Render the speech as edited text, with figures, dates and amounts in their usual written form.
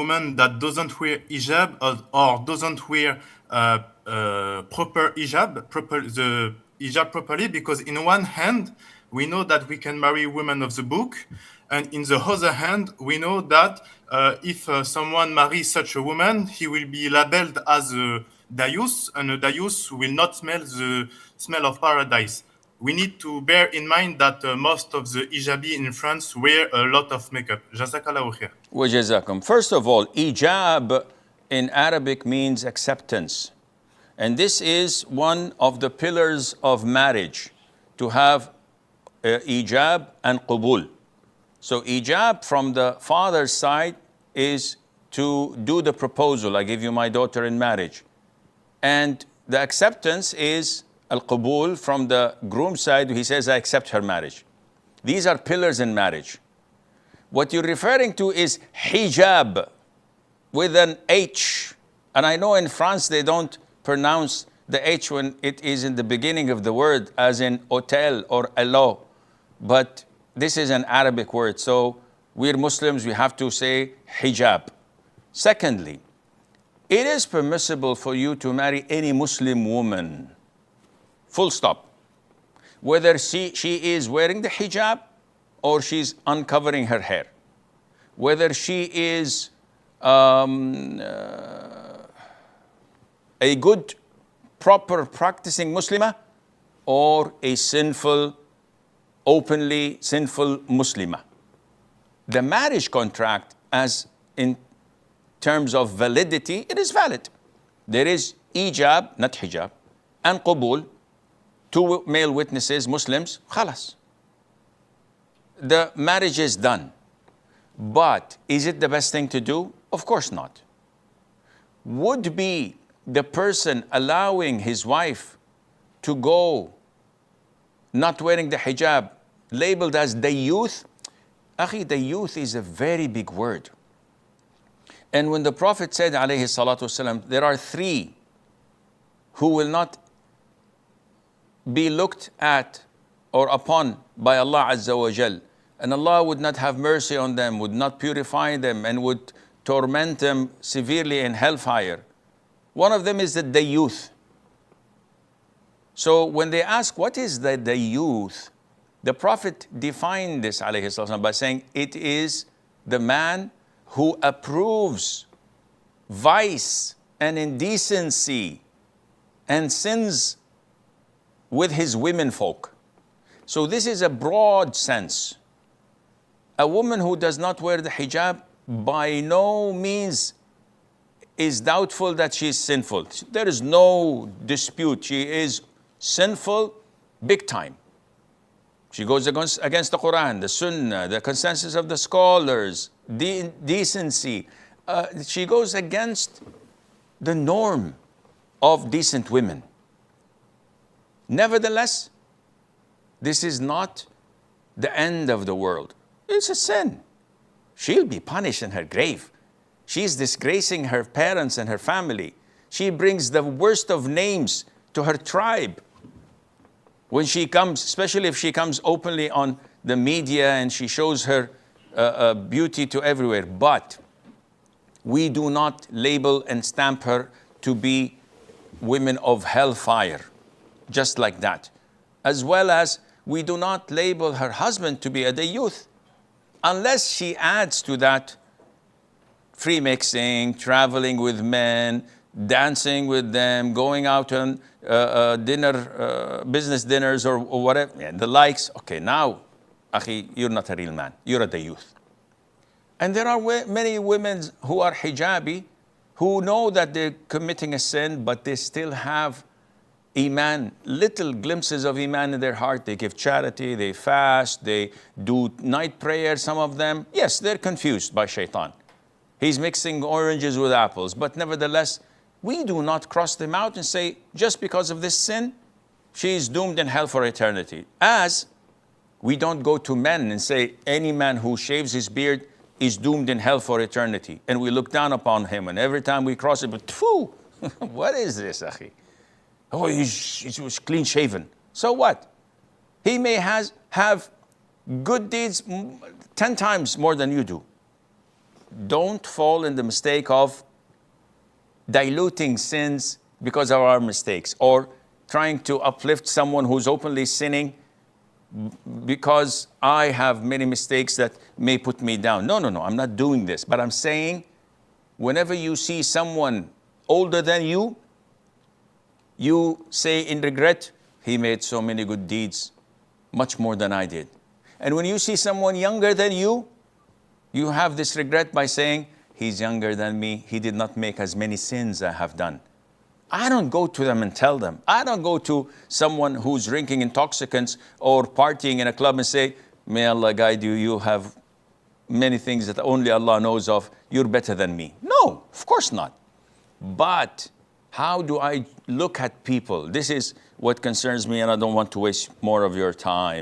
woman that doesn't wear hijab or doesn't wear proper hijab, the hijab properly, because in one hand, we know that we can marry women of the book, and in the other hand, we know that if someone marries such a woman, he will be labeled as a dayus, and a dayus will not smell the smell of paradise. We need to bear in mind that most of the hijabi in France wear a lot of makeup. Jazakallahu khair. وجزاكم. First of all, hijab in Arabic means acceptance. And this is one of the pillars of marriage, to have hijab and qubul. So hijab from the father's side is to do the proposal. I give you my daughter in marriage. And the acceptance is al-qubul from the groom's side. He says, I accept her marriage. These are pillars in marriage. What you're referring to is hijab with an H. And I know in France they don't pronounce the H when it is in the beginning of the word, as in hotel or hello. But this is an Arabic word. So we're Muslims, we have to say hijab. Secondly, it is permissible for you to marry any Muslim woman. Full stop. Whether she is wearing the hijab or she's uncovering her hair. Whether she is a good, proper practicing Muslimah or a sinful, openly sinful Muslimah. The marriage contract, as in terms of validity, it is valid. There is ijab, not hijab, and qubul, two male witnesses, Muslims, khalas. The marriage is done. But is it the best thing to do? Of course not. Would be the person allowing his wife to go not wearing the hijab labeled as the youth? Akhi, the youth is a very big word. And when the Prophet said, alayhi salatu wasalam, there are three who will not be looked at or upon by Allah Azza wa Jal, and Allah would not have mercy on them, would not purify them, and would torment them severely in hellfire. One of them is the youth. So when they ask, what is the youth? The Prophet defined this, alayhi salatu, by saying, it is the man who approves vice and indecency and sins with his women folk. So this is a broad sense. A woman who does not wear the hijab by no means is doubtful that she is sinful. There is no dispute. She is sinful big time. She goes against the Quran, the Sunnah, the consensus of the scholars, decency. She goes against the norm of decent women. Nevertheless, this is not the end of the world. It's a sin. She'll be punished in her grave. She's disgracing her parents and her family. She brings the worst of names to her tribe. When she comes, especially if she comes openly on the media and she shows her beauty to everywhere. But we do not label and stamp her to be women of hellfire, just like that. As well as we do not label her husband to be a youth, unless she adds to that free mixing, traveling with men, dancing with them, going out on business dinners or whatever, and the likes. Okay, now, akhi, you're not a real man. You're a youth. And there are many women who are hijabi, who know that they're committing a sin, but they still have Iman, little glimpses of Iman in their heart. They give charity, they fast, they do night prayer, some of them. Yes, they're confused by shaitan. He's mixing oranges with apples. But nevertheless, we do not cross them out and say, just because of this sin, she is doomed in hell for eternity. As we don't go to men and say, any man who shaves his beard is doomed in hell for eternity. And we look down upon him. And every time we cross it, but phew, what is this, akhi? Oh, he was clean shaven. So what? He may have good deeds 10 times more than you do. don't fall in the mistake of diluting sins because of our mistakes, or trying to uplift someone who's openly sinning because I have many mistakes that may put me down. No, no, no, I'm not doing this. But I'm saying, whenever you see someone older than you say in regret, he made so many good deeds, much more than I did. And when you see someone younger than you have this regret by saying, he's younger than me, he did not make as many sins I have done. I don't go to them and tell them. I don't go to someone who's drinking intoxicants or partying in a club and say, may Allah guide you, you have many things that only Allah knows of, you're better than me. No, of course not. But how do I look at people? This is what concerns me, and I don't want to waste more of your time.